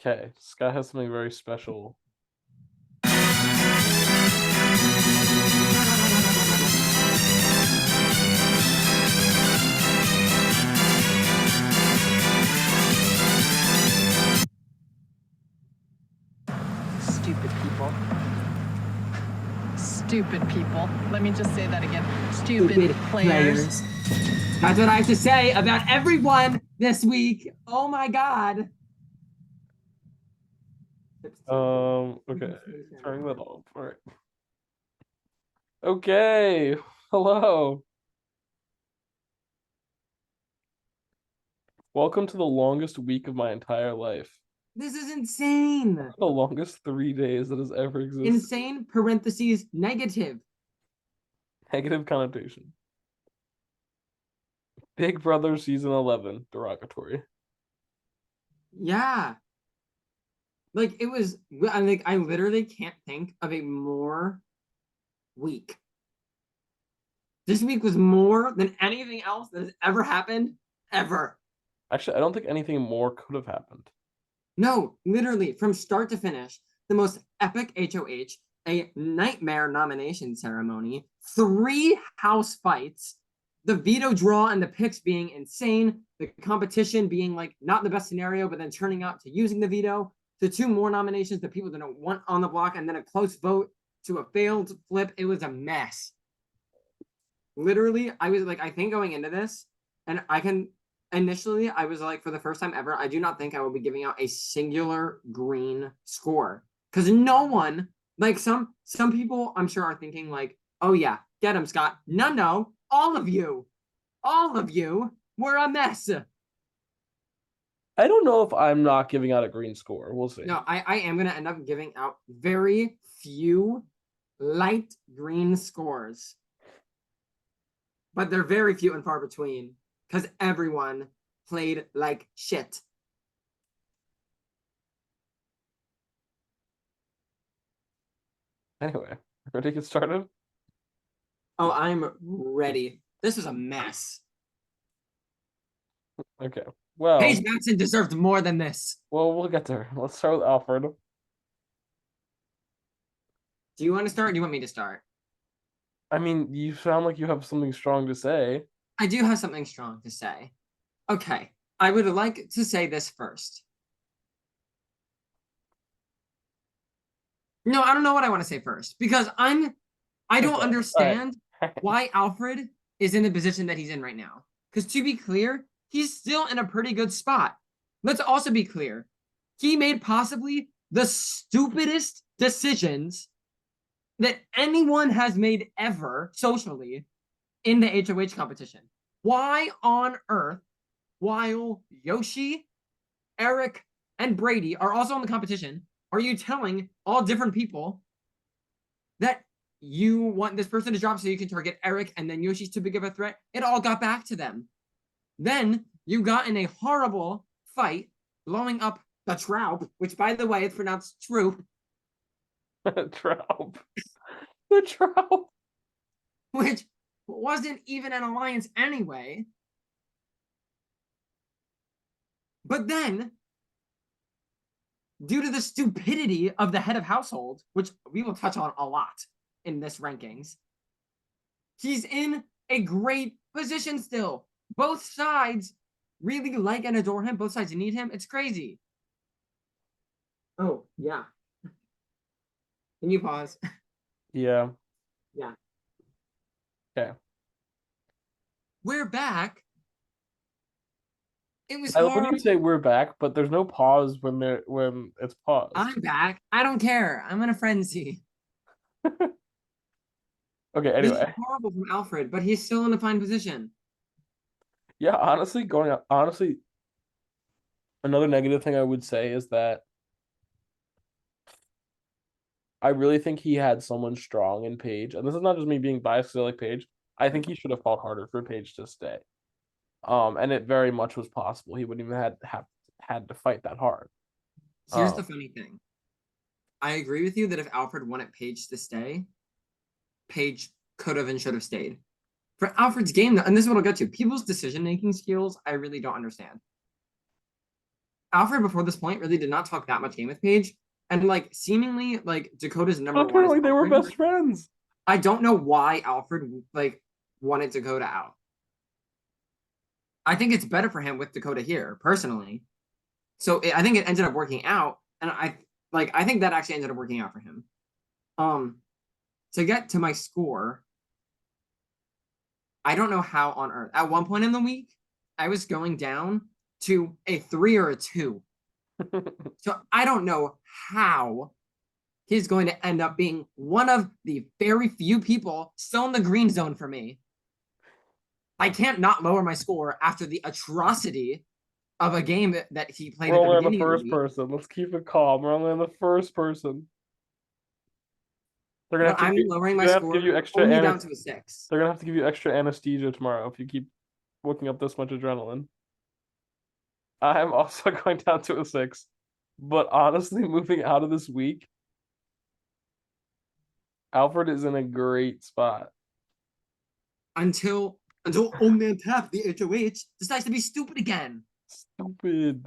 Okay, Sky has something very special. Stupid people. Stupid people. Let me just say that again. Stupid players. That's what I have to say about everyone this week. Oh my god. Okay, turning that off. All right. Okay, hello. Welcome to the longest week of my entire life. This is insane. The longest 3 days that has ever existed. Insane, parentheses, negative. Negative connotation. Big Brother season 11, derogatory. Yeah. Like, it was, I literally can't think of a more week. This week was more than anything else that has ever happened, ever. Actually, I don't think anything more could have happened. No, literally, from start to finish, the most epic HOH, a nightmare nomination ceremony, 3 house fights, the veto draw and the picks being insane, the competition being like not the best scenario, but then turning out to using the veto, the 2 more nominations that people didn't want on the block, and then a close vote to a failed flip. It was a mess. Literally, I was like, I think going into this, and initially, I was like, for the first time ever, I do not think I will be giving out a singular green score. Because no one, like some people, I'm sure are thinking like, oh yeah, get him, Scott. No, all of you were a mess. I don't know if I'm not giving out a green score. We'll see. No, I am going to end up giving out very few light green scores. But they're very few and far between. Because everyone played like shit. Anyway, ready to get started? Oh, I'm ready. This is a mess. Okay. Well, Paige Matson deserved more than this. well, we'll get there. Let's start with Alfred. Do you want to start or do you want me to start? I mean, you sound like you have something strong to say. I do have something strong to say. Okay, I would like to say this first. No, I don't know what I want to say first because I don't understand why Alfred is in the position that he's in right now. Because to be clear, he's still in a pretty good spot. Let's also be clear. He made possibly the stupidest decisions that anyone has made ever socially in the HOH competition. Why on earth, while Yoshi, Eric, and Brady are also in the competition, are you telling all different people that you want this person to drop so you can target Eric and then Yoshi's too big of a threat? It all got back to them. Then you got in a horrible fight, blowing up the Traub, which by the way, it's pronounced Troop. Traub. The Traub. Which wasn't even an alliance anyway. But then, due to the stupidity of the head of household, which we will touch on a lot in this rankings, he's in a great position still. Both sides really like and adore him. Both sides need him. It's crazy. Oh, yeah. Can you pause? Yeah. Yeah. Okay. We're back. It was I love hard. when you say we're back, but there's no pause when it's paused. I'm back. I don't care. I'm in a frenzy. Okay, This is anyway. horrible from Alfred, but he's still in a fine position. Yeah, honestly, another negative thing I would say is that I really think he had someone strong in Paige, and this is not just me being biased because I like Paige. I think he should have fought harder for Paige to stay. And it very much was possible he wouldn't even have had to fight that hard. Here's the funny thing. I agree with you that if Alfred wanted Paige to stay, Paige could have and should have stayed. For Alfred's game, and this is what I'll get to, people's decision-making skills, I really don't understand. Alfred before this point really did not talk that much game with Paige, and like seemingly like Dakota's But number one is apparently they were Alfred. best friends. I don't know why Alfred like wanted Dakota out. I think it's better for him with Dakota here, personally. So I think it ended up working out, and I think that actually ended up working out for him. To get to my score, I don't know how on earth. At one point in the week, I was going down to a 3 or a 2. So I don't know how he's going to end up being one of the very few people still in the green zone for me. I can't not lower my score after the atrocity of a game that he played We're at the only on the beginning of the first week. person. Let's keep it calm. We're only on the first person. They're gonna But have to I'm give you, lowering they're my gonna have to give score you extra only down to a 6. they're gonna have to give you extra anesthesia tomorrow if you keep working up this much adrenaline. I'm also going down to a 6. But honestly, moving out of this week, Alfred is in a great spot. Until old man Tap, the HOH, decides to be stupid again. Stupid.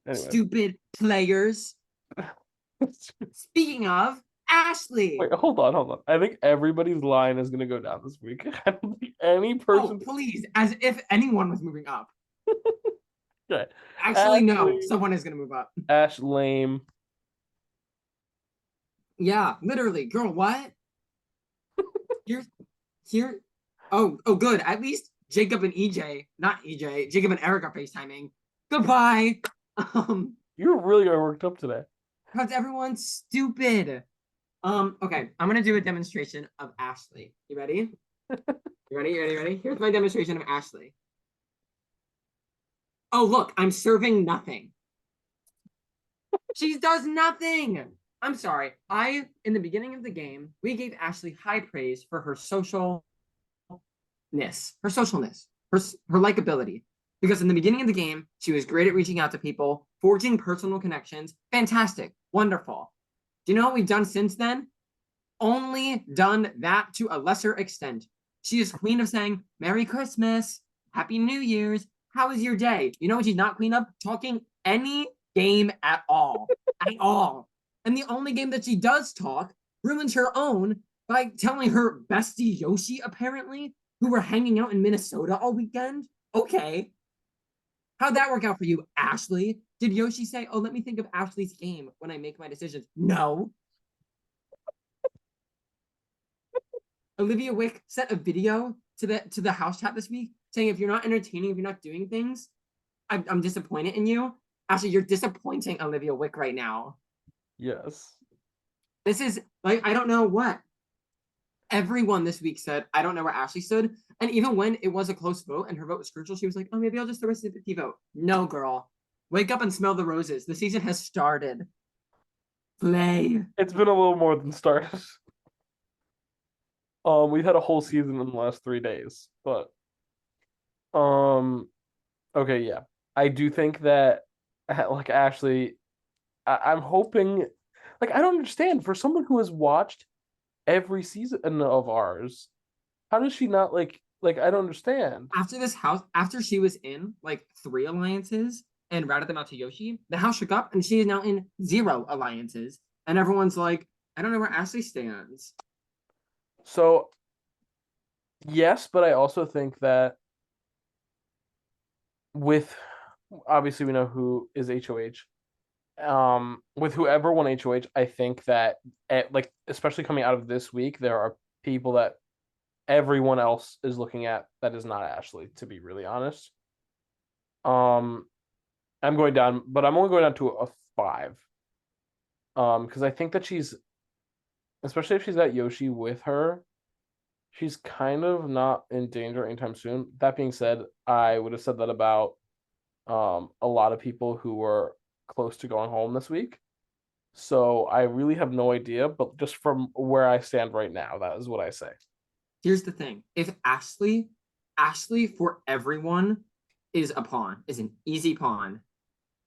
Anyway. Stupid players. Speaking of, Ashley. Wait, hold on. I think everybody's line is gonna go down this week. I don't think any Oh, person. please, as if anyone was moving up. Okay. Actually, no, Ashley, someone is gonna move up. Ash lame. Yeah, literally, girl. What? Here, here. Oh, good. At least Jacob and EJ, not EJ, Jacob and Eric are FaceTiming. Goodbye. You're really worked up today. Because everyone's stupid. Okay, I'm gonna do a demonstration of Ashley. You ready? You ready? Here's my demonstration of Ashley. Oh, look, I'm serving nothing. She does nothing. I'm sorry. In the beginning of the game, we gave Ashley high praise for her socialness, her likability. Because in the beginning of the game, she was great at reaching out to people, forging personal connections. Fantastic. Wonderful. Do you know what we've done since then? Only done that to a lesser extent. She is queen of saying, Merry Christmas, Happy New Year's, how was your day? You know what she's not queen of? Talking any game at all. At all. And the only game that she does talk ruins her own by telling her bestie Yoshi, apparently, who were hanging out in Minnesota all weekend. Okay. How'd that work out for you, Ashley? Did Yoshi say, oh, let me think of Ashley's game when I make my decisions? No. Olivia Wick sent a video to the house chat this week saying, if you're not entertaining, if you're not doing things, I'm disappointed in you. Actually, you're disappointing Olivia Wick right now. Yes. This is like, I don't know what. Everyone this week said, I don't know where Ashley stood. And even when it was a close vote and her vote was crucial, she was like, oh, maybe I'll just throw a sympathy vote. No, girl. Wake up and smell the roses. The season has started. Play. It's been a little more than started. We've had a whole season in the last 3 days, but okay, yeah. I do think that like Ashley, I'm hoping like I don't understand for someone who has watched every season of ours, how does she not like I don't understand. After this house, after she was in like 3 alliances and routed them out to Yoshi, the house shook up and she is now in 0 alliances. And everyone's like, I don't know where Ashley stands. So yes, but I also think that with obviously we know who is HOH. With whoever won HOH, I think that like especially coming out of this week, there are people that everyone else is looking at that is not Ashley, to be really honest. I'm going down, but I'm only going down to a 5. Because I think that she's, especially if she's got Yoshi with her, she's kind of not in danger anytime soon. That being said, I would have said that about a lot of people who were close to going home this week. So I really have no idea, but just from where I stand right now, that is what I say. Here's the thing. If Ashley for everyone is a pawn, is an easy pawn.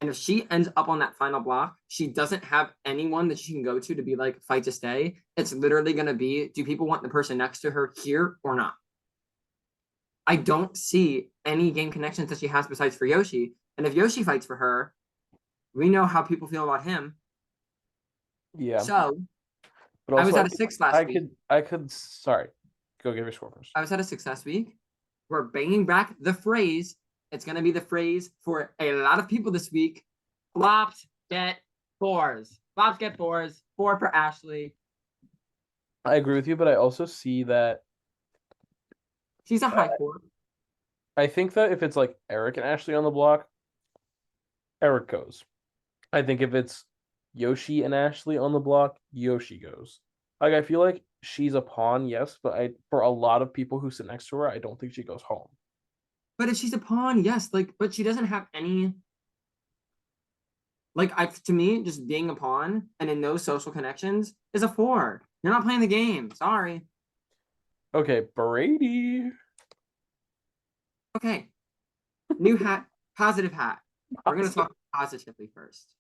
And if she ends up on that final block, she doesn't have anyone that she can go to be like, fight to stay. It's literally going to be, do people want the person next to her here or not? I don't see any game connections that she has besides for Yoshi. And if Yoshi fights for her, we know how people feel about him. Yeah, So but I was also at a 6 last week. I could. Sorry, go give your score first. I was at a 6 last week. We're bringing back the phrase. It's going to be the phrase for a lot of people this week. Flops get fours. Flops get fours. 4 for Ashley. I agree with you, but I also see that. She's a high 4. I think that if it's like Eric and Ashley on the block, Eric goes. I think if it's Yoshi and Ashley on the block, Yoshi goes. Like I feel like she's a pawn, yes, but I for a lot of people who sit next to her, I don't think she goes home. But if she's a pawn, yes, like, but she doesn't have any. Like, to me, just being a pawn and in no social connections is a 4. You're not playing the game. Sorry. Okay, Brady. Okay. New hat, positive hat. We're gonna talk positively first.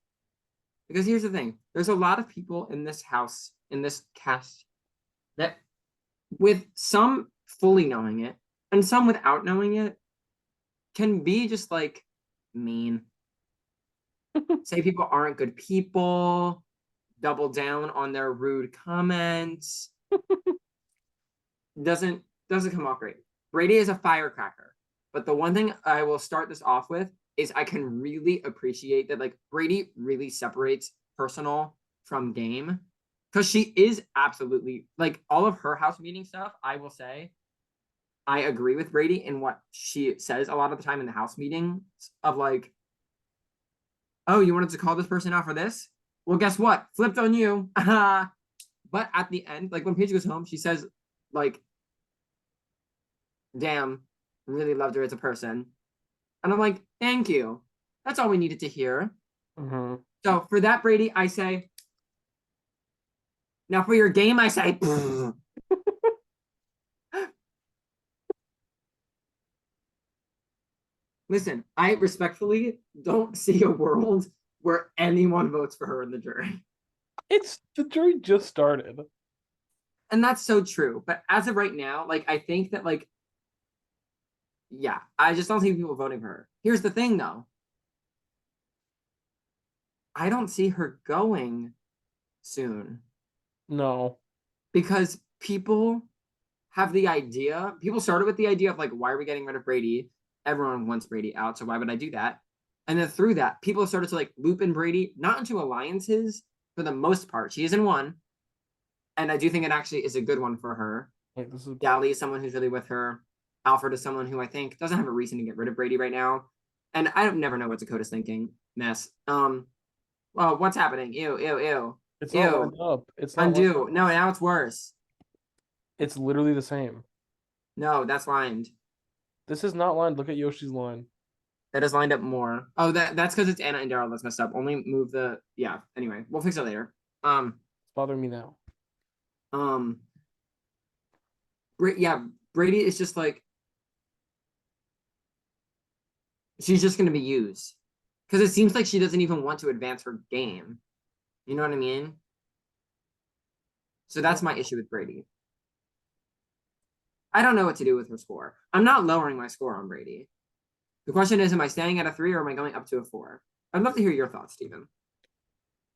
Because here's the thing. There's a lot of people in this house, in this cast, that with some fully knowing it and some without knowing it can be just like mean. Say people aren't good people, double down on their rude comments. Doesn't come off great. Brady is a firecracker. But the one thing I will start this off with is I can really appreciate that like Brady really separates personal from game. Because she is absolutely like all of her house meeting stuff, I will say. I agree with Brady in what she says a lot of the time in the house meetings of like, oh, you wanted to call this person out for this? Well, guess what? Flipped on you. But at the end, like when Paige goes home, she says, like, damn, really loved her as a person. And I'm like, thank you. That's all we needed to hear. Mm-hmm. So for that, Brady, I say, now for your game, I say, listen, I respectfully don't see a world where anyone votes for her in the jury. It's the jury just started. And that's so true. But as of right now, like, I think that, like, yeah, I just don't see people voting for her. Here's the thing, though. I don't see her going soon No. because people have the idea. People started with the idea of like, why are we getting rid of Brady? Everyone wants Brady out, so why would I do that? And then through that, people started to like loop in Brady, not into alliances for the most part. She is in one, and I do think it actually is a good one for her. Wait, this is Dally is someone who's really with her. Alfred is someone who I think doesn't have a reason to get rid of Brady right now. And I don't never know what Dakota's thinking. Mess. Well, what's happening? Ew, ew, ew. it's not Ew. lined up. It's not lined Undo. up. No, now it's worse. It's literally the same. No, that's lined. This is not lined. Look at Yoshi's line. That is lined up more. Oh, that's because it's Anna and Daryl that's messed up. Only move the yeah. Anyway, we'll fix it later. It's bothering me now. Um, yeah, Brady is just like she's just gonna be used because it seems like she doesn't even want to advance her game. You know what I mean? So that's my issue with Brady. I don't know what to do with her score. I'm not lowering my score on Brady. The question is, am I staying at a 3 or am I going up to a 4? I'd love to hear your thoughts, Stephen.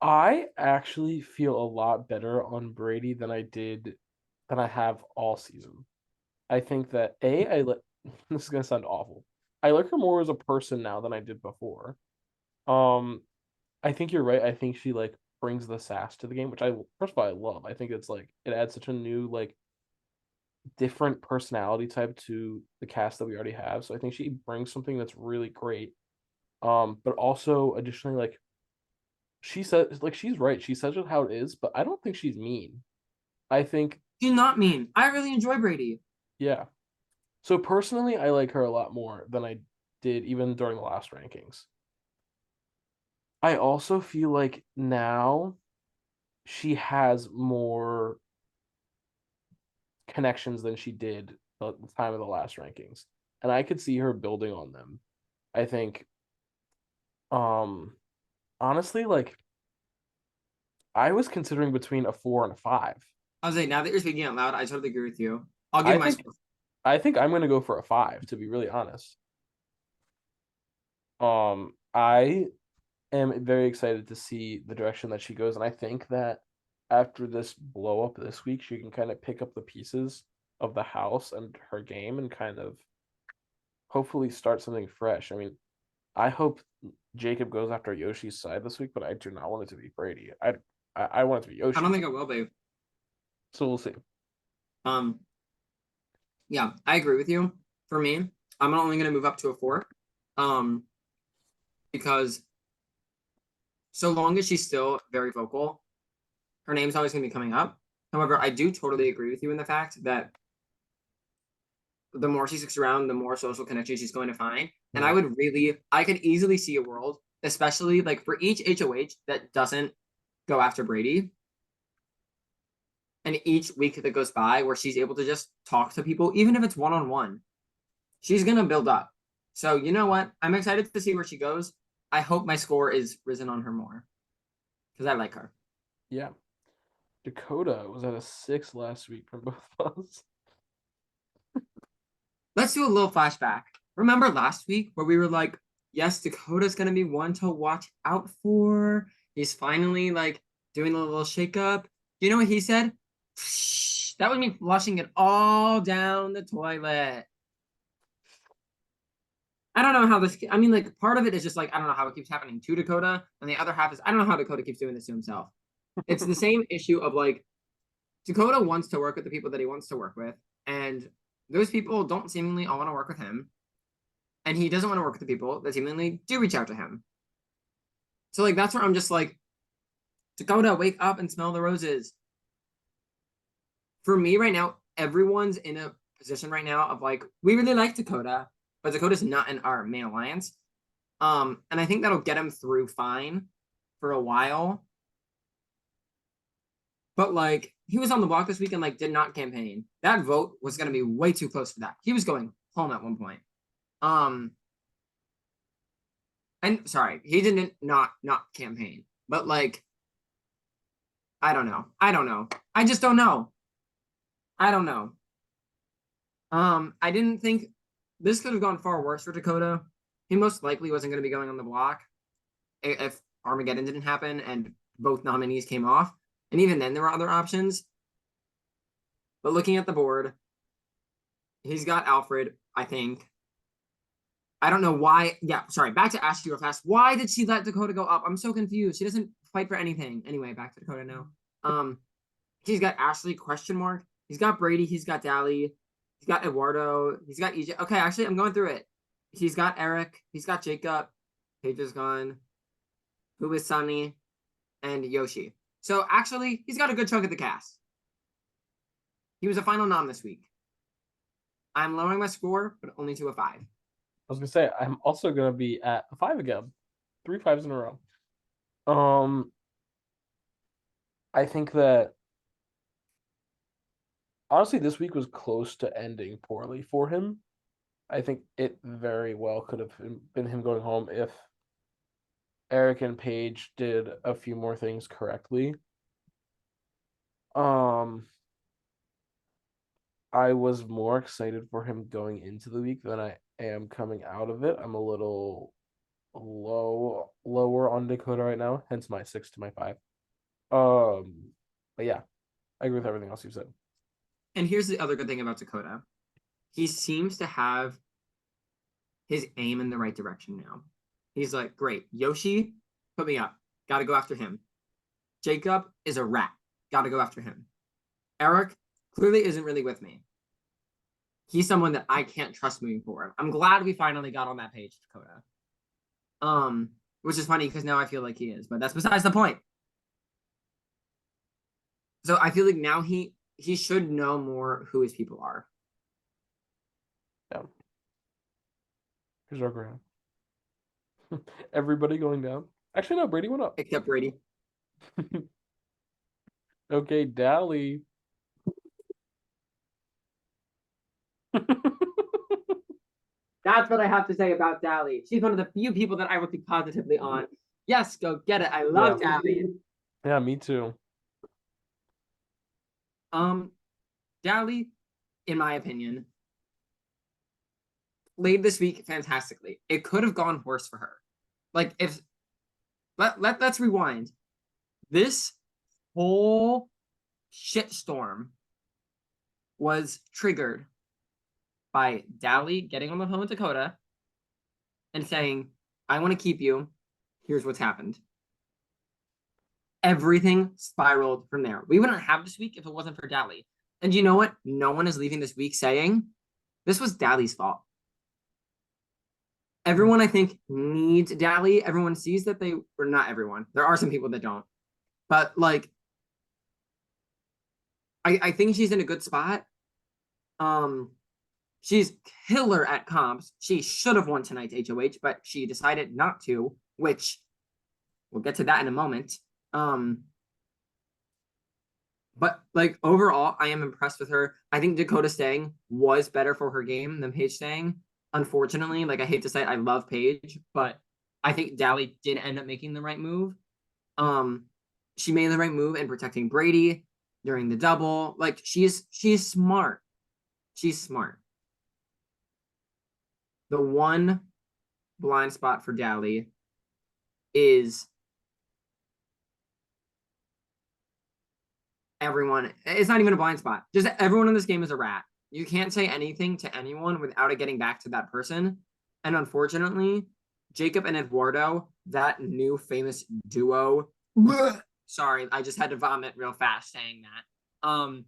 I actually feel a lot better on Brady than I have all season. I think that this is gonna sound awful. I like her more as a person now than I did before. Um, I think you're right. I think she like brings the sass to the game, which I first of all I love. I think it's like it adds such a new like different personality type to the cast that we already have. So I think she brings something that's really great. But also additionally like she says like she's right. She says it how it is, but I don't think she's mean. I think Do not mean. I really enjoy Brady. yeah. So personally, I like her a lot more than I did even during the last rankings. I also feel like now she has more connections than she did the time of the last rankings. And I could see her building on them. I think honestly like I was considering between a 4 and a 5. I was like, now that you're speaking out loud, I totally agree with you. I'll give I my think score. I think I'm going to go for a 5 to be really honest. I am very excited to see the direction that she goes, and I think that after this blow up this week, she can kind of pick up the pieces of the house and her game and kind of hopefully start something fresh. I mean, I hope Jacob goes after Yoshi's side this week, but I do not want it to be Brady. I want it to be I don't Yoshi. think it will be. So we'll see. Um, yeah, I agree with you. For me, I'm only gonna move up to a 4. Um, because so long as she's still very vocal, her name's always gonna be coming up. However, I do totally agree with you in the fact that the more she sticks around, the more social connection she's going to find. And Yeah. I could easily see a world, especially like for each HOH that doesn't go after Brady, and each week that goes by where she's able to just talk to people, even if it's one on one, she's gonna build up. So you know what? I'm excited to see where she goes. I hope my score is risen on her more because I like her. Yeah. Dakota was at a 6 last week from both of us. Let's do a little flashback. Remember last week where we were like, yes, Dakota's gonna be one to watch out for. He's finally like doing a little shakeup. You know what he said? That was me flushing it all down the toilet. I don't know how this. I mean, like, part of it is just like I don't know how it keeps happening to Dakota, and the other half is I don't know how Dakota keeps doing this to himself. It's the same issue of like Dakota wants to work with the people that he wants to work with, and those people don't seemingly all want to work with him, and he doesn't want to work with the people that seemingly do reach out to him. So like that's where I'm just like, Dakota, wake up and smell the roses. For me right now, everyone's in a position right now of like we really like Dakota, but Dakota's not in our main alliance. And I think that'll get him through fine for a while. But like he was on the block this week and like did not campaign. That vote was gonna be way too close for that. He was going home at one point. Um, and sorry, he didn't not campaign, but like I don't know. I don't know. I just don't know. I don't know. I didn't think this could have gone far worse for Dakota. He most likely wasn't going to be going on the block if Armageddon didn't happen and both nominees came off. And even then, there were other options. But looking at the board, he's got Alfred, I think. I don't know why. Yeah, sorry. Back to Ashley real fast. Why did she let Dakota go up? I'm so confused. She doesn't fight for anything. Anyway, back to Dakota now. He's got Ashley question mark. He's got Brady. He's got Dally. He's got Eduardo. He's got EJ. Okay, actually, I'm going through it. He's got Eric. He's got Jacob. Paige is gone. Who is Sunny? And Yoshi. So actually, he's got a good chunk of the cast. He was a final nom this week. I'm lowering my score, but only to a 5. I was gonna say I'm also gonna be at a 5 again. 3 5s in a row. I think that honestly this week was close to ending poorly for him. I think it very well could have been him going home if Eric and Paige did a few more things correctly. Um, I was more excited for him going into the week than I am coming out of it. I'm a little lower on Dakota right now, hence my 6 to my 5. But yeah, I agree with everything else you said. And here's the other good thing about Dakota. He seems to have his aim in the right direction now. He's like, great, Yoshi, put me up. Got to go after him. Jacob is a rat. Got to go after him. Eric clearly isn't really with me. He's someone that I can't trust moving forward. I'm glad we finally got on that page, Dakota. Which is funny because now I feel like he is, but that's besides the point. So I feel like now he should know more who his people are. Yeah. Here's our ground. Everybody going down. Actually, no, Brady went up. Except Brady. Okay, Dally. That's what I have to say about Dally. She's one of the few people that I would think positively on. Yes, go get it. I love Dally. Yeah, me too. Dally, in my opinion, played this week fantastically. It could have gone worse for her. Like if let's rewind. This whole shitstorm was triggered by Dally getting on the phone with Dakota and saying, I want to keep you. Here's what's happened. Everything spiraled from there. We wouldn't have this week if it wasn't for Dally. And you know what? No one is leaving this week saying this was Dally's fault. Everyone, I think, needs Dally. Everyone sees that or not everyone. There are some people that don't. But, like, I think she's in a good spot. She's killer at comps. She should have won tonight's HOH, but she decided not to, which we'll get to that in a moment. But like overall, I am impressed with her. I think Dakota staying was better for her game than Paige staying. Unfortunately, like I hate to say it, I love Paige, but I think Dally did end up making the right move. She made the right move in protecting Brady during the double. Like she's smart. She's smart. The one blind spot for Dally is everyone. It's not even a blind spot. Just everyone in this game is a rat. You can't say anything to anyone without it getting back to that person. And unfortunately, Jacob and Eduardo, that new famous duo. Sorry, I just had to vomit real fast saying that.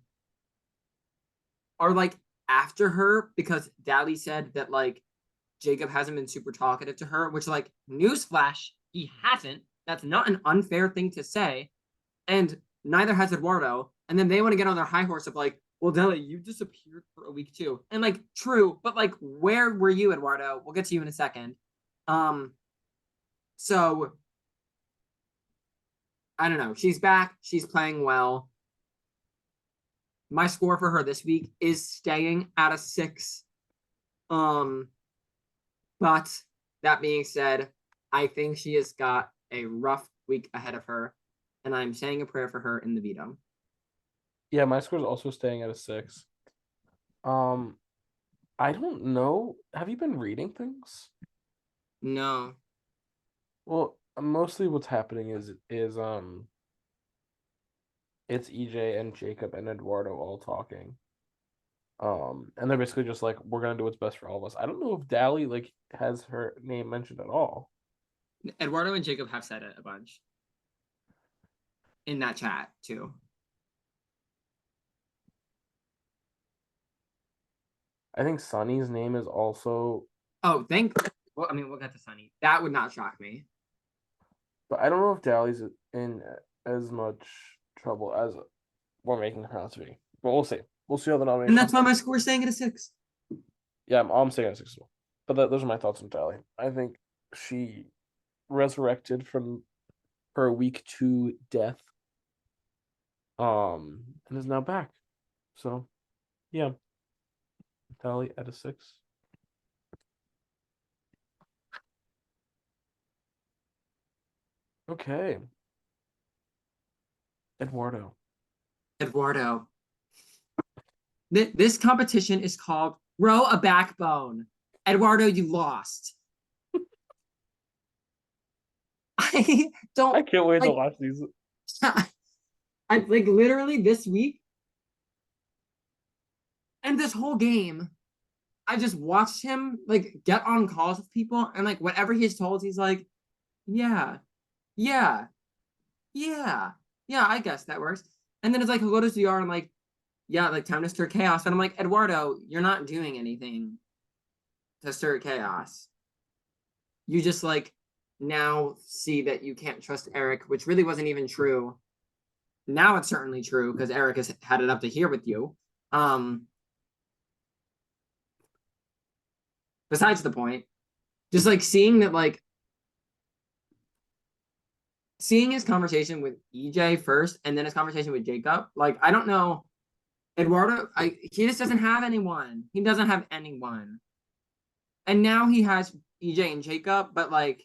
Are like after her because Dally said that like Jacob hasn't been super talkative to her, which like newsflash, he hasn't. That's not an unfair thing to say. And neither has Eduardo. And then they want to get on their high horse of like, well, Dally, you disappeared for a week too. And like, true, but like, where were you, Eduardo? We'll get to you in a second. So I don't know. She's back. She's playing well. My score for her this week is staying at a 6. But that being said, I think she has got a rough week ahead of her, and I'm saying a prayer for her in the veto. Yeah, my score is also staying at a 6. I don't know. Have you been reading things? No. Well, mostly what's happening is it's EJ and Jacob and Eduardo all talking. And they're basically just like, we're gonna do what's best for all of us. I don't know if Dally like has her name mentioned at all. Eduardo and Jacob have said it a bunch in that chat too. I think Sunny's name is also. Well, I mean, we'll get to Sunny. That would not shock me. But I don't know if Dally's in as much trouble as we're making her out to be. But we'll see. We'll see how the nomination. And that's why my score is staying at a 6. Yeah, I'm staying at 6 as well. But those are my thoughts on Dally. I think she resurrected from her week 2 death. And is now back. So, yeah. Dally at a 6. Okay. Eduardo. This competition is called Grow a Backbone. Eduardo, you lost. I can't wait to watch these. I like literally this week and this whole game, I just watched him like get on calls with people and like whatever he's told, he's like, yeah, I guess that works. And then it's like he'll go to CR and I'm like, yeah, like time to stir chaos. And I'm like, Eduardo, you're not doing anything to stir chaos. You just like now see that you can't trust Eric, which really wasn't even true. Now it's certainly true because Eric has had it up to here with you. Besides the point, just like seeing that, like seeing his conversation with EJ first and then his conversation with Jacob, like I don't know. Eduardo, he just doesn't have anyone. He doesn't have anyone. And now he has EJ and Jacob, but like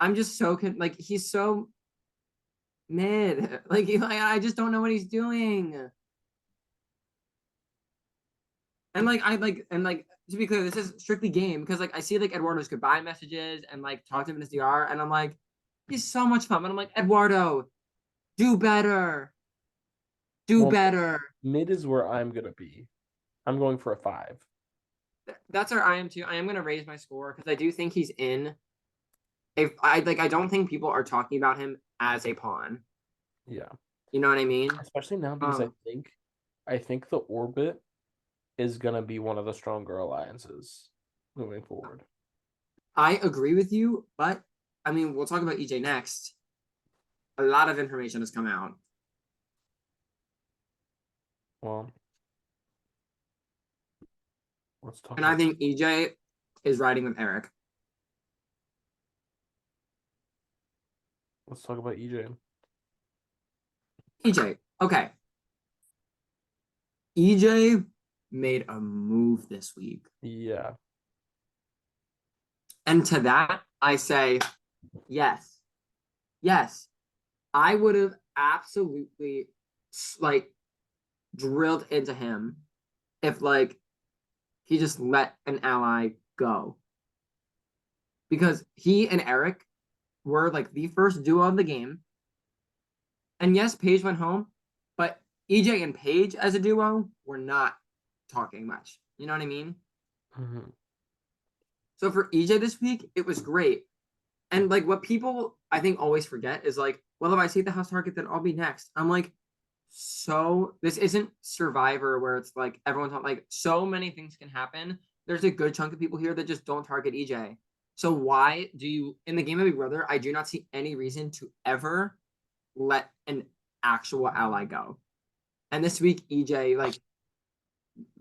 I'm just so like he's so mid. Like I just don't know what he's doing. And like to be clear, this is strictly game because like I see like Eduardo's goodbye messages and like talk to him in his DR, and I'm like, he's so much fun. And I'm like, Eduardo, do better. Do Well, better. mid is where I'm gonna be. I'm going for a 5. That's where I am too. I am gonna raise my score because I do think he's in. If I don't think people are talking about him as a pawn. Yeah. You know what I mean? Especially now because Um, I think the orbit is gonna be one of the stronger alliances moving forward. I agree with you, but I mean, we'll talk about EJ next. A lot of information has come out. Well, let's talk And I about think EJ is riding with Eric. EJ. EJ, okay. EJ made a move this week. Yeah. And to that, I say, yes. Yes. I would have absolutely like drilled into him if like he just let an ally go. Because he and Eric were like the first duo of the game. And yes, Paige went home, but EJ and Paige as a duo were not talking much. You know what I mean? Mm-hmm. So for EJ this week, it was great. And like what people I think always forget is like, well, if I see the house target, then I'll be next. I'm like, so this isn't Survivor where it's like everyone's on like so many things can happen. There's a good chunk of people here that just don't target EJ. So why do you in the game of Big Brother? I do not see any reason to ever let an actual ally go. And this week, EJ like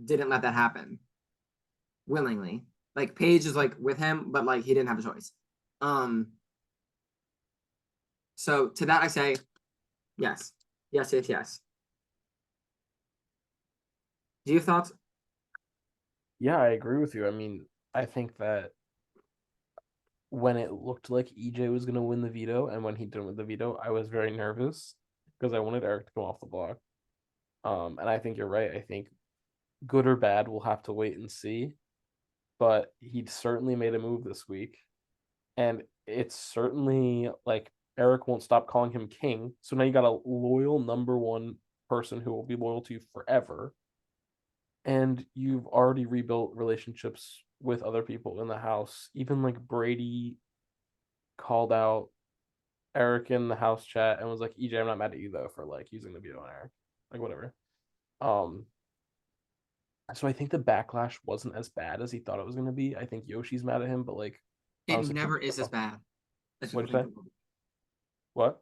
didn't let that happen willingly. Like Paige is like with him, but like he didn't have a choice. Um. So to that I say, yes, yes, yes, yes. Do you have thoughts? Yeah, I agree with you. I mean, I think that when it looked like EJ was gonna win the veto, and when he didn't win the veto, I was very nervous because I wanted Eric to come off the block. And I think you're right. I think good or bad, we'll have to wait and see. But he certainly made a move this week, and it's certainly like Eric won't stop calling him king. So now you got a loyal number one person who will be loyal to you forever, and you've already rebuilt relationships with other people in the house. Even like Brady called out Eric in the house chat and was like, "EJ, I'm not mad at you though for like using the veto on Eric, like whatever." Um, so I think the backlash wasn't as bad as he thought it was gonna be. I think Yoshi's mad at him, but like It honestly, never is as bad as people what'd you think say? it will be. What?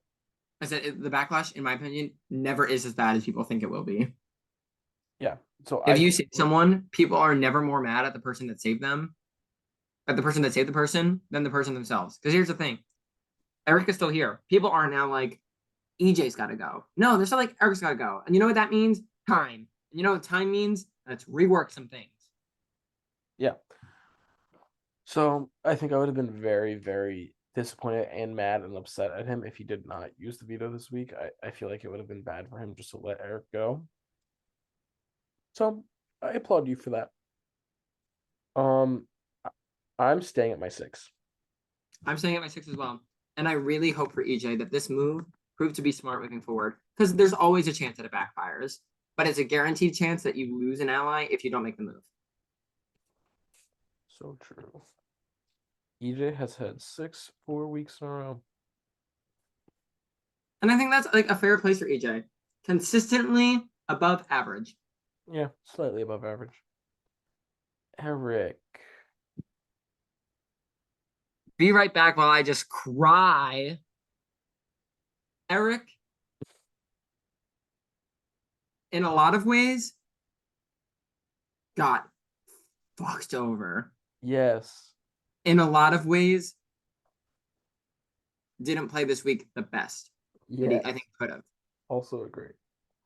I said the backlash, in my opinion, never is as bad as people think it will be. Yeah. So If I you think save someone, people are never more mad at the person that saved them, at the person that saved the person, than the person themselves. Because here's the thing: Eric is still here. People are now like, EJ's got to go. No, they're still like Eric's got to go. And you know what that means? Time. And you know what time means? Let's rework some things. yeah. So I think I would have been very, very disappointed and mad and upset at him if he did not use the veto this week. I feel like it would have been bad for him just to let Eric go. So I applaud you for that. Um, I'm staying at my 6. I'm staying at my 6 as well. And I really hope for EJ that this move proved to be smart moving forward. Because there's always a chance that it backfires. But it's a guaranteed chance that you lose an ally if you don't make the move. So true. EJ has had 4 weeks in a row. And I think that's like a fair place for EJ. Consistently above average. Yeah, slightly above average. Eric. Be right back while I just cry. Eric, in a lot of ways, got fucked over. Yes. In a lot of ways, didn't play this week the best that he, Yeah. I think, could have. Also agree.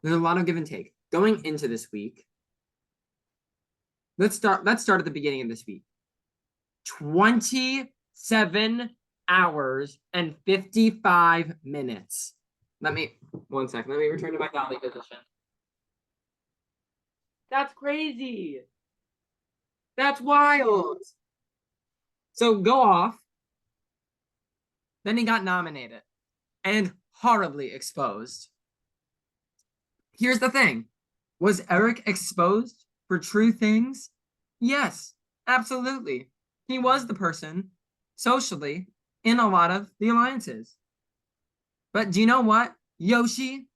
There's a lot of give and take. Going into this week, let's start at the beginning of this week. 27 hours and 55 minutes. Let me 1 second. Let me return to my dolly position. That's crazy. That's wild. So go off. Then he got nominated and horribly exposed. Here's the thing. Was Eric exposed for true things? Yes, absolutely. He was the person socially in a lot of the alliances. But do you know what? Yoshi,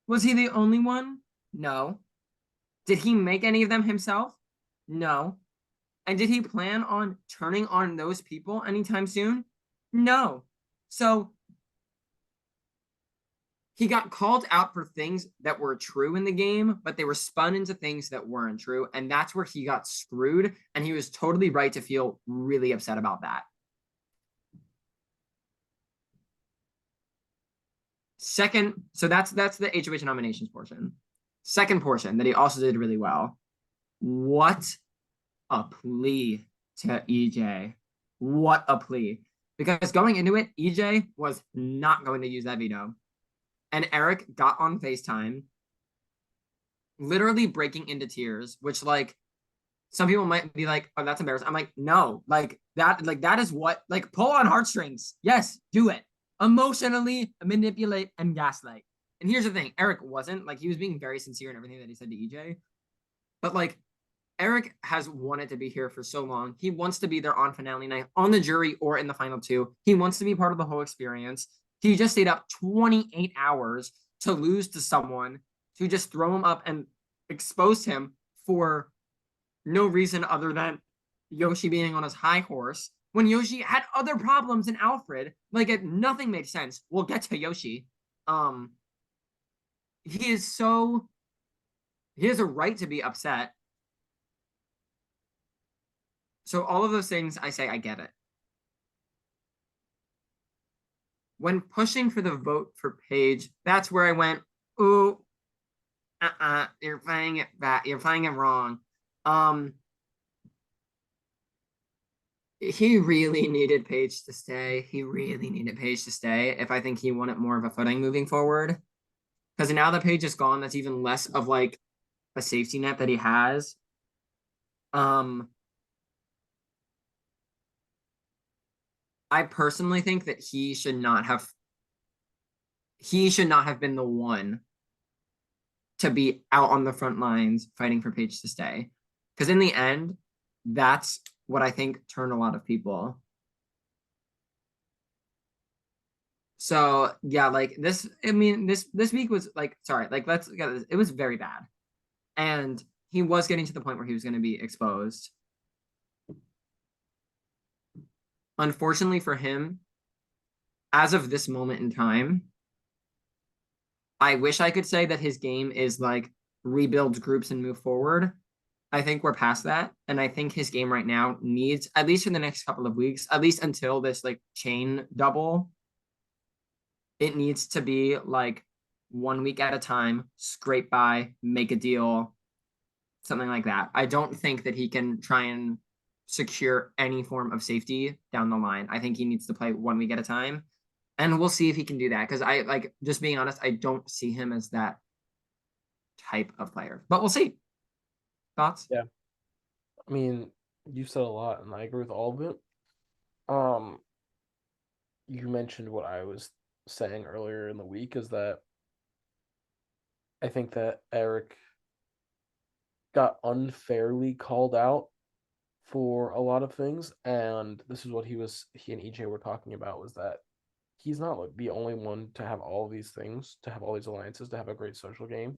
was he the only one? No. Did he make any of them himself? No. And did he plan on turning on those people anytime soon? No. So he got called out for things that were true in the game, but they were spun into things that weren't true. And that's where he got screwed. And he was totally right to feel really upset about that. Second, so that's the HOH nominations portion. Second portion that he also did really well. What a plea to EJ. What a plea. Because going into it, EJ was not going to use that veto. And Eric got on FaceTime, literally breaking into tears, which like some people might be like, oh, that's embarrassing. I'm like, no, like that is what, like, pull on heartstrings. Yes, do it. Emotionally manipulate and gaslight. And here's the thing, Eric wasn't, like, he was being very sincere in everything that he said to EJ. But like, Eric has wanted to be here for so long. He wants to be there on finale night, on the jury, or in the final two. He wants to be part of the whole experience. He just stayed up 28 hours to lose to someone, to just throw him up and expose him for no reason other than Yoshi being on his high horse. When Yoshi had other problems than Alfred, like, nothing made sense. We'll get to Yoshi. He is so, he has a right to be upset. So all of those things, I say, I get it. When pushing for the vote for Paige, that's where I went, ooh, you're playing it back. You're playing it wrong. He really needed Paige to stay. He really needed Paige to stay if I think he wanted more of a footing moving forward. Because now that Paige is gone, that's even less of like a safety net that he has. I personally think that he should not have been the one to be out on the front lines fighting for Paige to stay. Because in the end, that's what I think turned a lot of people. So yeah, like this, I mean, this week was like, sorry, like let's get this. It was very bad. And he was getting to the point where he was going to be exposed. Unfortunately for him, as of this moment in time, I wish I could say that his game is like rebuild groups and move forward. I think we're past that. And I think his game right now needs, at least for the next couple of weeks, at least until this like chain double, it needs to be like 1 week at a time, scrape by, make a deal, something like that. I don't think that he can try and secure any form of safety down the line. I think he needs to play 1 week at a time. And we'll see if he can do that. Because I, like, just being honest, I don't see him as that type of player. But we'll see. Thoughts? Yeah. I mean, you said a lot, and I agree with all of it. Um, you mentioned what I was saying earlier in the week is that I think that Eric got unfairly called out for a lot of things, and this is what he and EJ were talking about, was that he's not like the only one to have all these things, to have all these alliances, to have a great social game.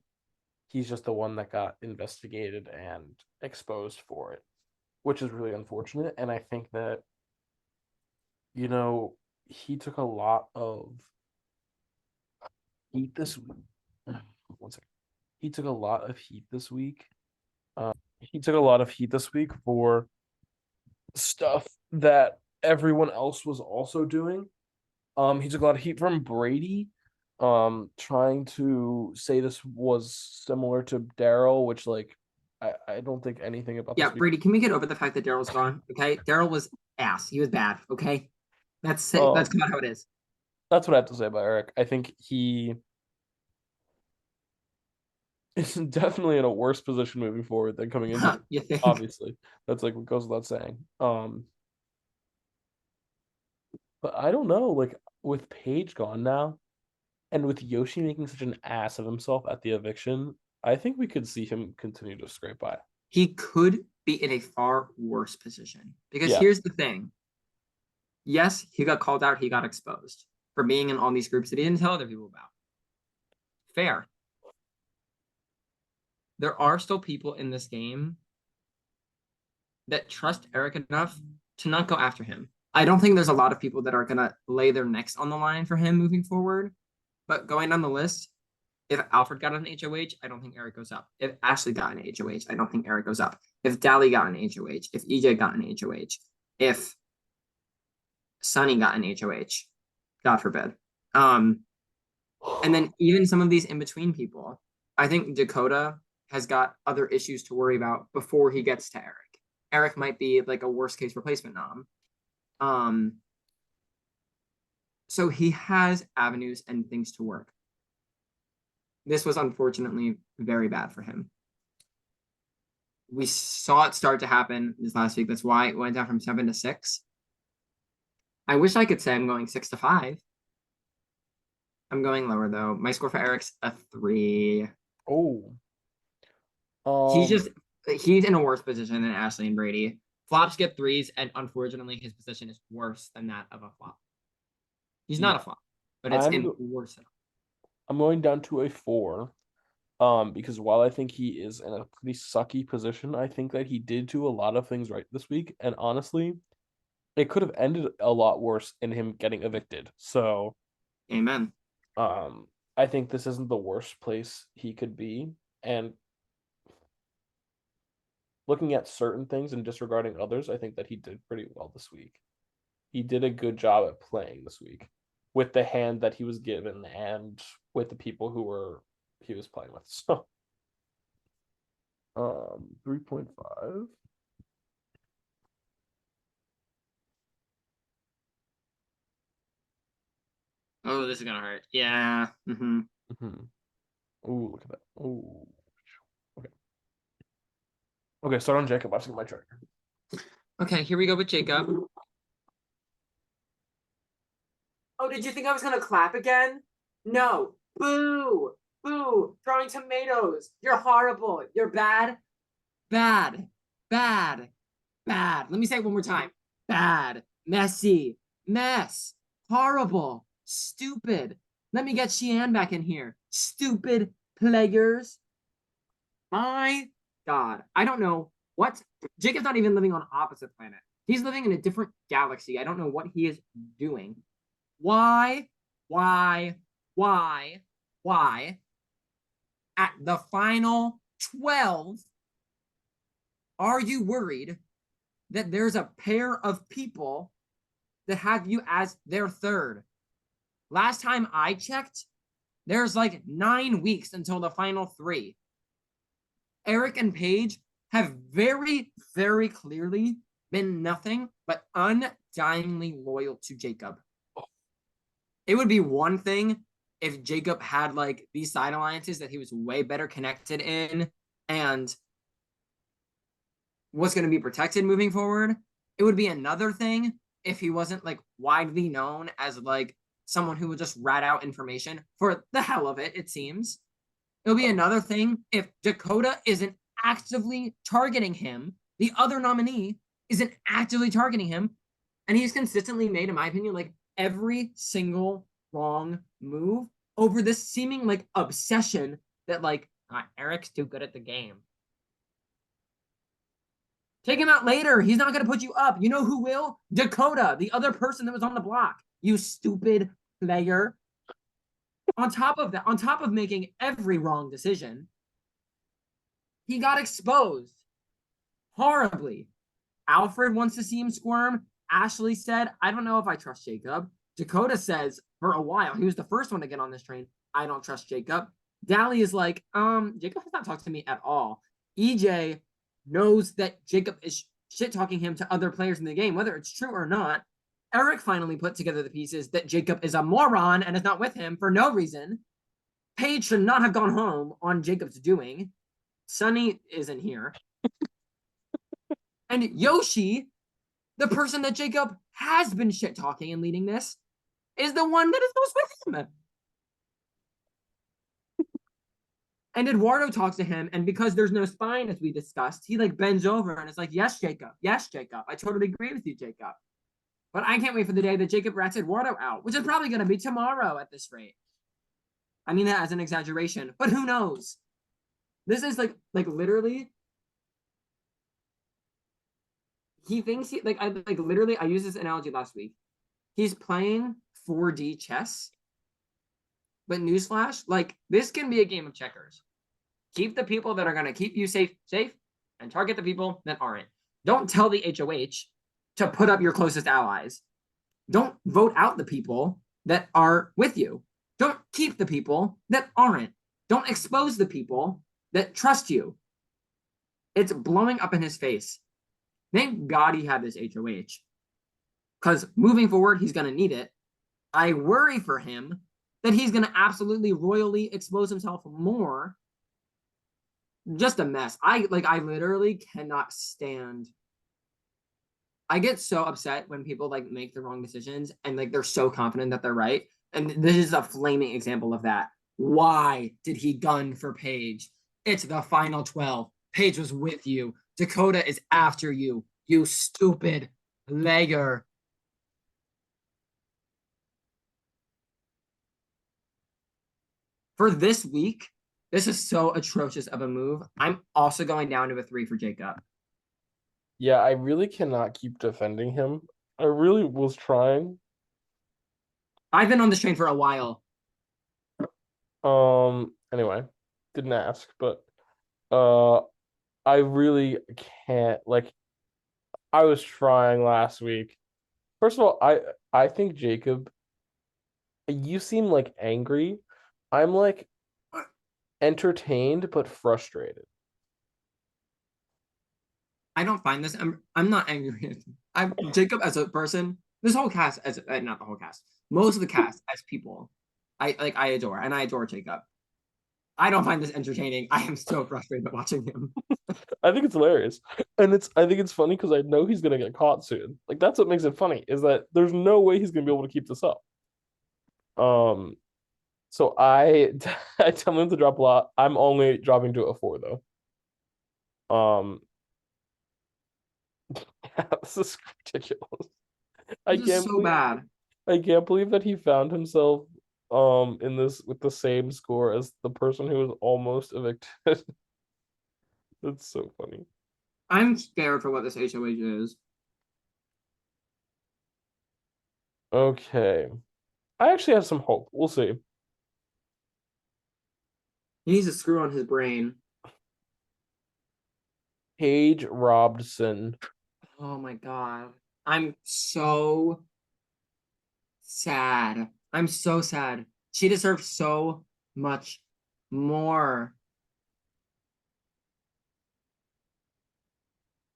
He's just the one that got investigated and exposed for it, which is really unfortunate. And I think that, you know, he took a lot of heat this week. One second. He took a lot of heat this week. He took a lot of heat this week for stuff that everyone else was also doing. He took a lot of heat from Brady, trying to say this was similar to Daryl, which like I don't think anything about Yeah, this. Brady, can we get over the fact that Daryl's gone? Okay. Daryl was ass. He was bad. Okay. That's it. That's not how it is. That's what I have to say about Eric. I think he is definitely in a worse position moving forward than coming into You it. think? Obviously, that's like what goes without saying. But I don't know. Like with Paige gone now, and with Yoshi making such an ass of himself at the eviction, I think we could see him continue to scrape by. He could be in a far worse position. Because Yeah, here's the thing. Yes, he got called out, he got exposed for being in all these groups that he didn't tell other people about. Fair. There are still people in this game that trust Eric enough to not go after him. I don't think there's a lot of people that are going to lay their necks on the line for him moving forward. But going down the list, if Alfred got an HOH, I don't think Eric goes up. If Ashley got an HOH, I don't think Eric goes up. If Dally got an HOH, if EJ got an HOH, if Sunny got an HOH, God forbid. And then even some of these in between people, I think Dakota has got other issues to worry about before he gets to Eric. Eric might be like a worst case replacement nom. So he has avenues and things to work. This was unfortunately very bad for him. We saw it start to happen this last week. That's why it went down from 7 to 6. I wish I could say I'm going 6 to 5. I'm going lower though. My score for Eric's a 3. Oh. He's in a worse position than Ashley and Brady. Flops get 3s, and unfortunately, his position is worse than that of a flop. He's not Yeah. a flop, but it's in worse. I'm going down to a 4. Because while I think he is in a pretty sucky position, I think that he did do a lot of things right this week, and honestly, it could have ended a lot worse in him getting evicted. So, Amen. I think this isn't the worst place he could be, and looking at certain things and disregarding others, I think that he did pretty well this week. He did a good job at playing this week with the hand that he was given and with the people he was playing with. So 3.5. Oh, this is gonna hurt. Yeah. Mm-hmm. Ooh, look at that. Ooh. Okay. Okay, start on Jacob. I've seen my chart. Okay, here we go with Jacob. Oh, did you think I was gonna clap again? No. Boo! Boo! Throwing tomatoes. You're horrible. You're bad. Bad. Bad. Bad. Let me say it one more time. Bad. Messy. Mess. Horrible. Stupid. Let me get Sheehan back in here. Stupid players. My God. I don't know what. Jacob's not even living on opposite planet. He's living in a different galaxy. I don't know what he is doing. Why? Why? At the final 12, are you worried that there's a pair of people that have you as their third? Last time I checked, there's like 9 weeks until the final 3. Eric and Paige have very, very clearly been nothing but undyingly loyal to Jacob. It would be one thing if Jacob had like these side alliances that he was way better connected in and was going to be protected moving forward. It would be another thing if he wasn't like widely known as like someone who would just rat out information for the hell of it, it seems. It'll be another thing if Dakota isn't actively targeting him. The other nominee isn't actively targeting him. And he's consistently made, in my opinion, like every single wrong move over this seeming like obsession that like Eric's too good at the game. Take him out later. He's not going to put you up. You know who will? Dakota, the other person that was on the block. You stupid player. On top of that, on top of making every wrong decision, he got exposed horribly. Alfred wants to see him squirm. Ashley said, I don't know if I trust Jacob. Dakota says, for a while, he was the first one to get on this train, I don't trust Jacob. Dally is like, Jacob has not talked to me at all. EJ knows that Jacob is shit-talking him to other players in the game, whether it's true or not. Eric finally put together the pieces that Jacob is a moron and is not with him for no reason. Paige should not have gone home on Jacob's doing. Sunny isn't here. And Yoshi, the person that Jacob has been shit talking and leading this, is the one that is most with him. And Eduardo talks to him, and because there's no spine, as we discussed, he like bends over and it's like, yes, Jacob. Yes, Jacob. I totally agree with you, Jacob. But I can't wait for the day that Jacob rats Eduardo out, which is probably going to be tomorrow at this rate. I mean that as an exaggeration, but who knows? This is like literally. He thinks he like I like literally. I used this analogy last week. He's playing 4D chess, but newsflash, like this can be a game of checkers. Keep the people that are going to keep you safe, and target the people that aren't. Don't tell the HOH to put up your closest allies. Don't vote out the people that are with you. Don't keep the people that aren't. Don't expose the people that trust you. It's blowing up in his face. Thank God he had this HOH. Because moving forward, he's going to need it. I worry for him that he's going to absolutely royally expose himself more. Just a mess. I literally cannot stand. I get so upset when people like make the wrong decisions and like they're so confident that they're right. And this is a flaming example of that. Why did he gun for Paige? It's the final 12. Paige was with you. Dakota is after you. You stupid legger. For this week, this is so atrocious of a move. I'm also going down to a 3 for Jacob. Yeah, I really cannot keep defending him. I really was trying. I've been on this train for a while. Anyway, didn't ask, but I really can't like I was trying last week. First of all, I think Jacob, you seem like angry. I'm like entertained but frustrated. I don't find this. I'm not angry. I'm Jacob as a person. This whole cast as not the whole cast. Most of the cast as people. I adore and I adore Jacob. I don't find this entertaining. I am so frustrated watching him. I think it's hilarious. And I think it's funny because I know he's gonna get caught soon. Like that's what makes it funny, is that there's no way he's gonna be able to keep this up. Um so I tell him to drop a lot. I'm only dropping to a 4 though. Um this is ridiculous. I This is can't so believe bad. I can't believe that he found himself in this with the same score as the person who was almost evicted. That's so funny. I'm scared for what this HOH is. Okay. I actually have some hope. We'll see. He needs to screw on his brain. Paige Robson. Oh my god. I'm so sad. I'm so sad. She deserves so much more.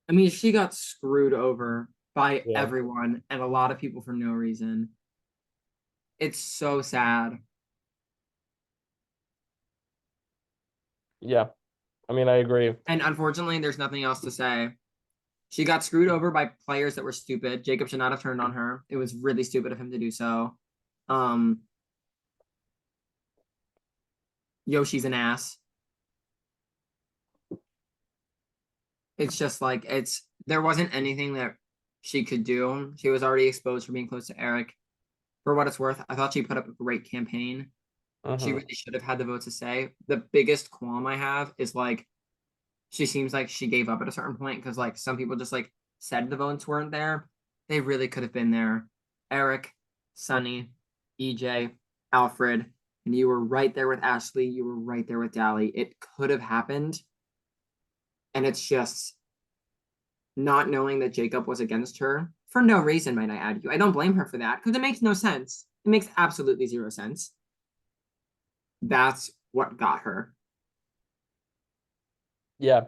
I mean, she got screwed over by Yeah. everyone and a lot of people for no reason. It's so sad. Yeah. I mean, I agree. And unfortunately, there's nothing else to say. She got screwed over by players that were stupid. Jacob should not have turned on her. It was really stupid of him to do so. Um, Yoshi's an ass. It's just like there wasn't anything that she could do. She was already exposed for being close to Eric. For what it's worth, I thought she put up a great campaign. She Mhm. really should have had the votes to say. The biggest qualm I have is like she seems like she gave up at a certain point because like some people just like said the votes weren't there. They really could have been there. Eric, Sunny, EJ, Alfred, and you were right there with Ashley. You were right there with Dally. It could have happened. And it's just not knowing that Jacob was against her for no reason, might I add you. I don't blame her for that because it makes no sense. It makes absolutely zero sense. That's what got her. Yeah.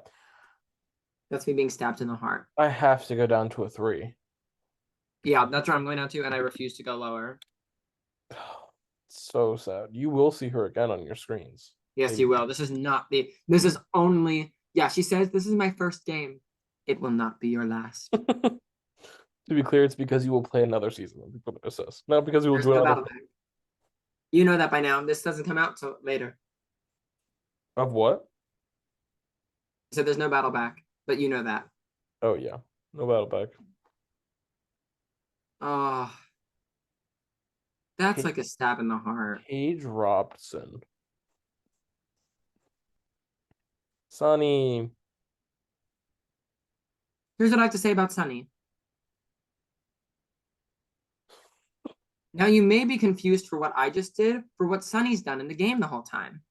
That's me being stabbed in the heart. I have to go down to a 3. Yeah, that's where I'm going down to, and I refuse to go lower. So sad. You will see her again on your screens. Yes, Maybe. you will. This is not the. This is only. Yeah, she says this is my first game. It will not be your last. To be clear, it's because you will play another season of People Assist. Not because you will There's join no another battle pack. You know that by now. This doesn't come out till later. of what? So there's no battle back, but you know that. Oh yeah. No battle back. Oh, that's Pa- like a stab in the heart. Paige Robson. Sunny. Here's what I have to say about Sunny. Now you may be confused for what I just did for what Sunny's done in the game the whole time.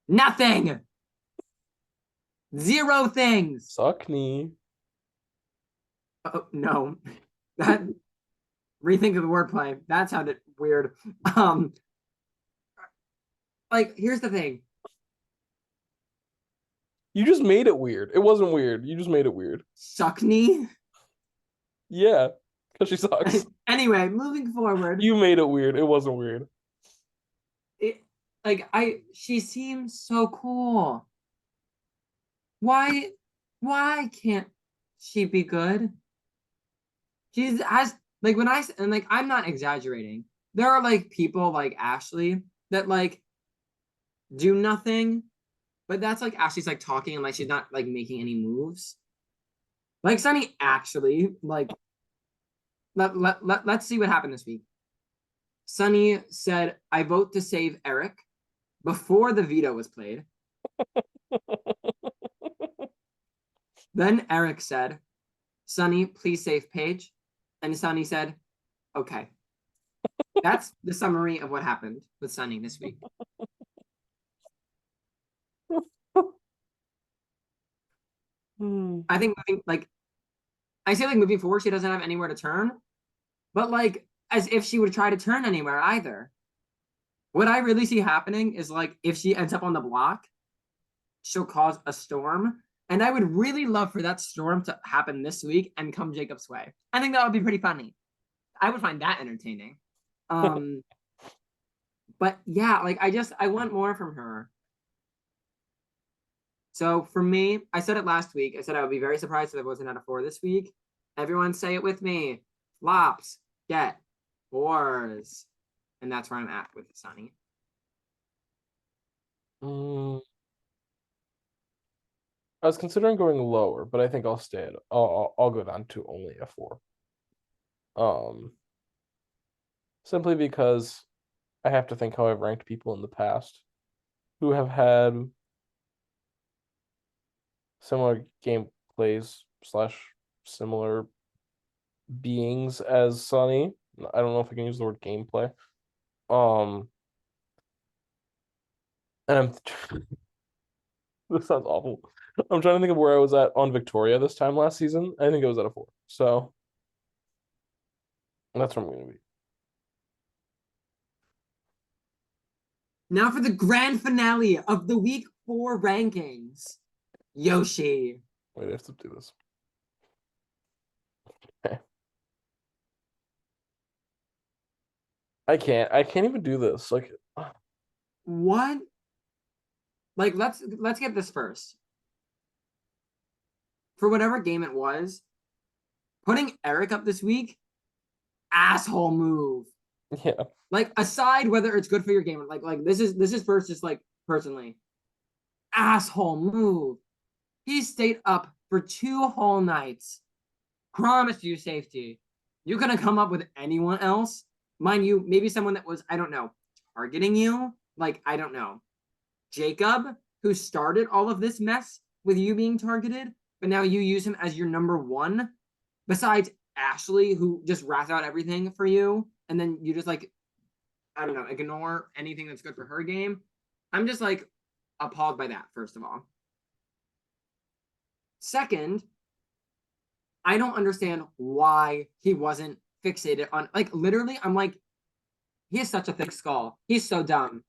Nothing. Zero things. Suckney. Oh, no. That rethink of the wordplay. That sounded weird. Like, here's the thing. You just made it weird. It wasn't weird. You just made it weird. Suckney. Yeah. Because she sucks. Anyway, moving forward. You made it weird. It wasn't weird. She seems so cool. Why can't she be good? She's has like when I and like I'm not exaggerating. There are like people like Ashley that like do nothing, but that's like Ashley's like talking and like she's not like making any moves. Like Sunny actually like let's see what happened this week. Sunny said, "I vote to save Eric," before the veto was played. Then Eric said, "Sunny, please save Paige." And Sunny said, "Okay." That's the summary of what happened with Sunny this week. I think like I say like moving forward, she doesn't have anywhere to turn, but like as if she would try to turn anywhere either. What I really see happening is like if she ends up on the block, she'll cause a storm. And I would really love for that storm to happen this week and come Jacob's way. I think that would be pretty funny. I would find that entertaining. But yeah, like I want more from her. So for me, I said it last week. I said I would be very surprised if it wasn't at a 4 this week. Everyone say it with me. Flops get 4s. And that's where I'm at with Sunny. I was considering going lower, but I think I'll stay at I'll go down to only a 4. Simply because I have to think how I've ranked people in the past who have had similar gameplays / similar beings as Sunny. I don't know if I can use the word gameplay. And I'm this sounds awful. I'm trying to think of where I was at on Victoria this time last season. I think it was at a 4. So that's where I'm gonna be. Now for the grand finale of the week 4 rankings. Yoshi. Wait, I have to do this. Okay. I can't even do this. Like What? Like let's get this first. For whatever game it was, putting Eric up this week, asshole move. yeah. Like aside whether it's good for your game, like this is first just like personally. Asshole move. He stayed up for 2 whole nights. Promised you safety. You couldn't come up with anyone else. Mind you, maybe someone that was, I don't know, targeting you. Like, I don't know. Jacob, who started all of this mess with you being targeted, but now you use him as your number 1. Besides Ashley, who just rats out everything for you, and then you just like, I don't know, ignore anything that's good for her game. I'm just like appalled by that, first of all. Second, I don't understand why he wasn't fixated on, like, literally, I'm like, he has such a thick skull. He's so dumb.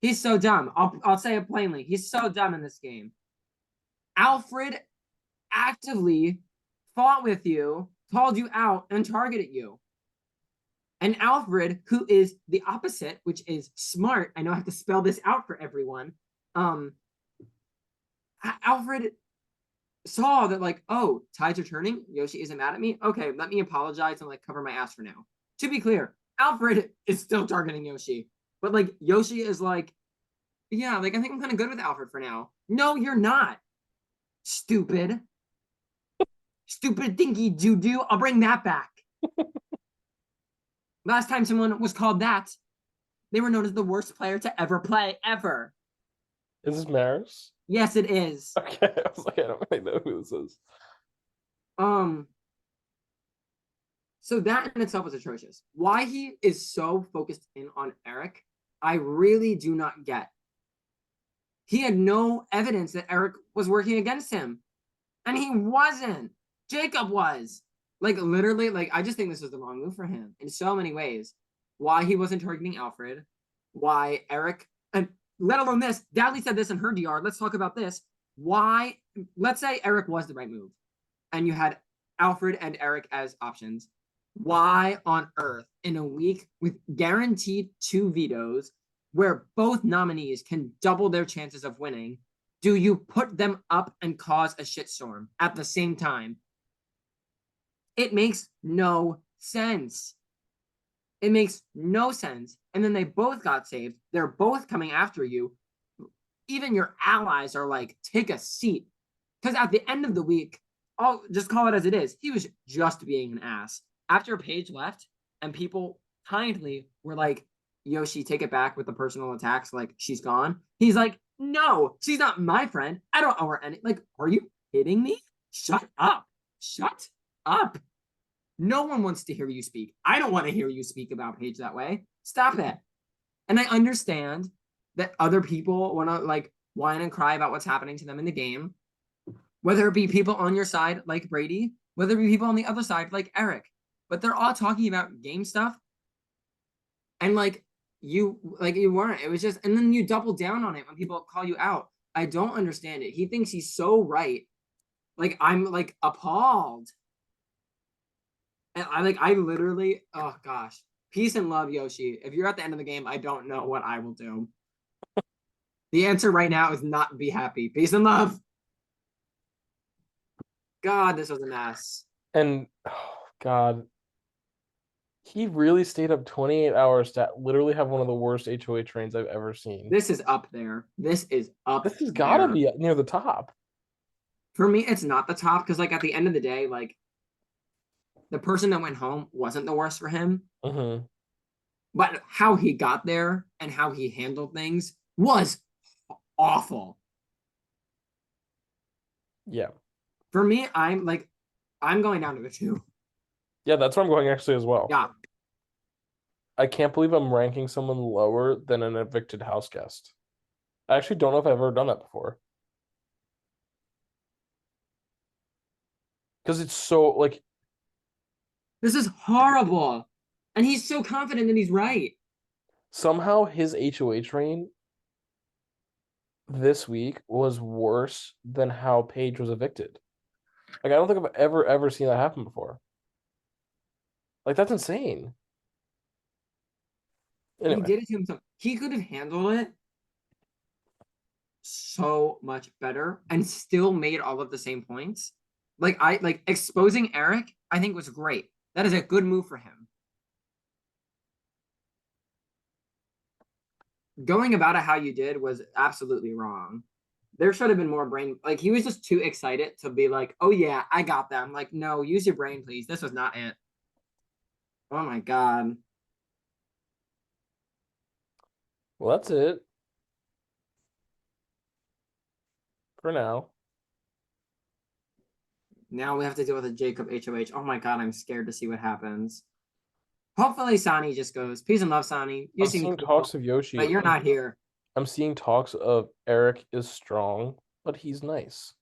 He's so dumb. I'll say it plainly. He's so dumb in this game. Alfred actively fought with you, called you out, and targeted you. And Alfred, who is the opposite, which is smart. I know I have to spell this out for everyone. Um, Alfred saw that, like, oh, tides are turning. Yoshi isn't mad at me. Okay, let me apologize and like cover my ass for now. To be clear, Alfred is still targeting Yoshi, but like Yoshi is like, yeah, like I think I'm kind of good with Alfred for now. No, you're not. Stupid. Stupid dinky doo doo. I'll bring that back. Last time someone was called that, they were known as the worst player to ever play, ever. Is this Maris? Yes, it is. Okay, I was like, I don't really know who this is. Um, so that in itself is atrocious. Why he is so focused in on Eric, I really do not get. He had no evidence that Eric was working against him. And he wasn't. Jacob was. Like literally, like I just think this was the wrong move for him in so many ways. Why he wasn't targeting Alfred, why Eric, and let alone this, Dadley said this in her DR. Let's talk about this. Why, let's say Eric was the right move, and you had Alfred and Eric as options. Why on earth, in a week with guaranteed 2 vetoes, where both nominees can double their chances of winning, do you put them up and cause a shitstorm at the same time? It makes no sense. It makes no sense. And then they both got saved. They're both coming after you. Even your allies are like, take a seat. Because at the end of the week, I'll just call it as it is. He was just being an ass. After Paige left and people kindly were like, Yoshi, take it back with the personal attacks, like she's gone. He's like, no, she's not my friend. I don't owe her any. Like, are you kidding me? Shut up. Shut up. No one wants to hear you speak. I don't want to hear you speak about Paige that way. Stop it. And I understand that other people want to like whine and cry about what's happening to them in the game, whether it be people on your side like Brady, whether it be people on the other side like Eric. But they're all talking about game stuff. And you weren't. It was just, and then you double down on it when people call you out. I don't understand it. He thinks he's so right. Like I'm like appalled. And I literally, oh gosh. Peace and love, Yoshi. If you're at the end of the game, I don't know what I will do. The answer right now is not be happy. Peace and love. God, this was a mess. And oh God, he really stayed up 28 hours to literally have one of the worst HOA trains I've ever seen. This is up there. This is up This has got to there. be near the top. For me, it's not the top because like at the end of the day, like the person that went home wasn't the worst for him. Mm-hmm. But how he got there and how he handled things was awful. Yeah. For me, I'm going down to the 2. Yeah, that's where I'm going actually as well. Yeah. I can't believe I'm ranking someone lower than an evicted house guest. I actually don't know if I've ever done that before. Because it's so like This is horrible. And he's so confident that he's right. somehow his HOA train this week was worse than how Paige was evicted. Like I don't think I've ever seen that happen before. Like that's insane. He Anyway, did it to himself. He could have handled it so much better and still made all of the same points. Like exposing Eric, I think was great. That is a good move for him. Going about it how you did was absolutely wrong. There should have been more brain. Like he was just too excited to be like, "Oh yeah, I got that." I'm like, "No, use your brain, please. This was not it." Oh my god. well that's it for now. Now we have to deal with a Jacob HOH. Oh my god, I'm scared to see what happens. Hopefully, Sani just goes, "Peace and love, Sani. You I'm seem seeing cool, talks of Yoshi. but you're not here." I'm seeing talks of Eric is strong, but he's nice.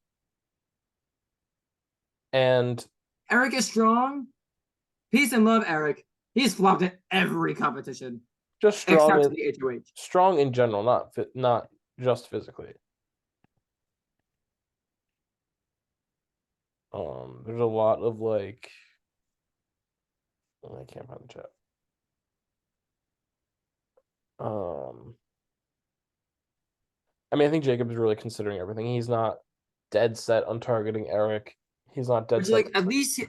And Eric is strong. Peace and love, Eric. He's flopped at every competition just except the HOH. strong in general, not just physically. There's a lot of like I can't find the chat. Um, I mean, I think Jacob's really considering everything. He's not dead set on targeting Eric. He's not dead Which set. like at least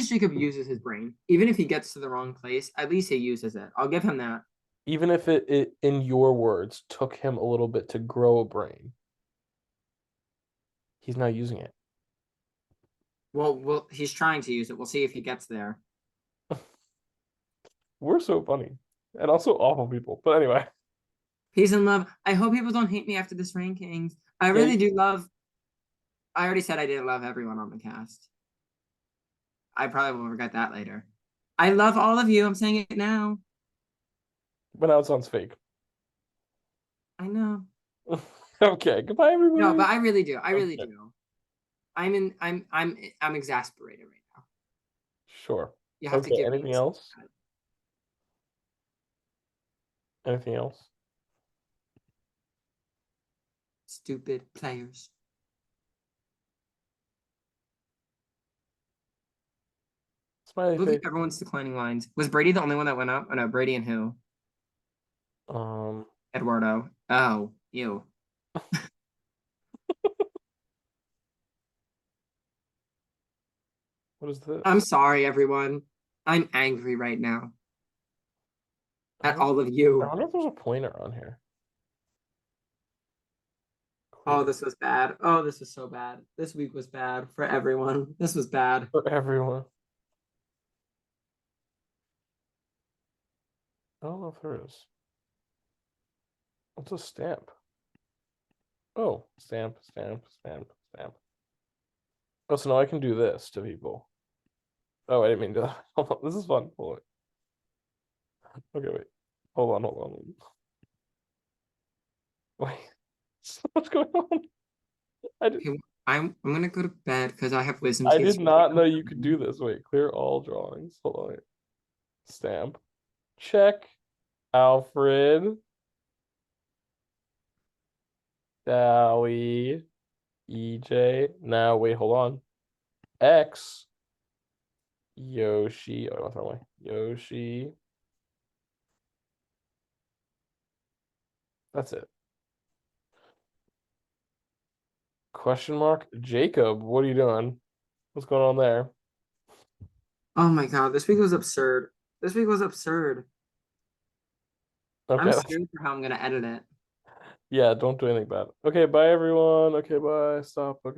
Jacob uses his brain. Even if he gets to the wrong place, at least he uses it. I'll give him that. Even if it, in your words, took him a little bit to grow a brain, he's not using it. Well, he's trying to use it. We'll see if he gets there. We're so funny and also awful people. But anyway, Peace and love. I hope people don't hate me after this rankings. I yeah, really do love. I already said I didn't love everyone on the cast. I probably will regret that later. I love all of you. I'm saying it now. but now it sounds fake. I know. Okay, goodbye, No, everybody. but I really do. I really Okay, do. I'm exasperated right now. sure. You have to Okay, give me anything else? a Anything else? stupid players. Smiley Look at face. everyone's declining lines. Was Brady the only one that went up? Oh no, Brady and who? Um, Eduardo. Oh, you. what is I'm this? sorry, everyone. I'm angry right now I at wonder, all of I you. wonder if there's a pointer on here. Oh, Clear this was bad. Oh, this was so bad. This week was bad for everyone. This was bad. for everyone. I don't know if there is. What's a stamp? Oh, stamp, stamp, stamp, stamp. Oh, so now I can do this to people. Oh, I didn't mean to. Hold on. This is fun. Hold on. Okay, wait. Hold on. Wait. So what's going on? I did, Okay, I'm gonna go to bed because I have wisdom I teeth. did not know you could do this. Wait, clear all drawings. Hold on. Wait. Stamp. Check. Alfred. Sally. EJ. Now, wait, hold on. X. Yoshi. Oh, I went the wrong way. Yoshi. That's it. Question mark. Jacob. What are you doing? What's going on there? Oh my god, this week was absurd. This week was absurd. I'm Okay. scared for how I'm gonna edit it. Yeah, don't do anything bad. Okay, bye everyone. Okay, bye. Stop. Okay.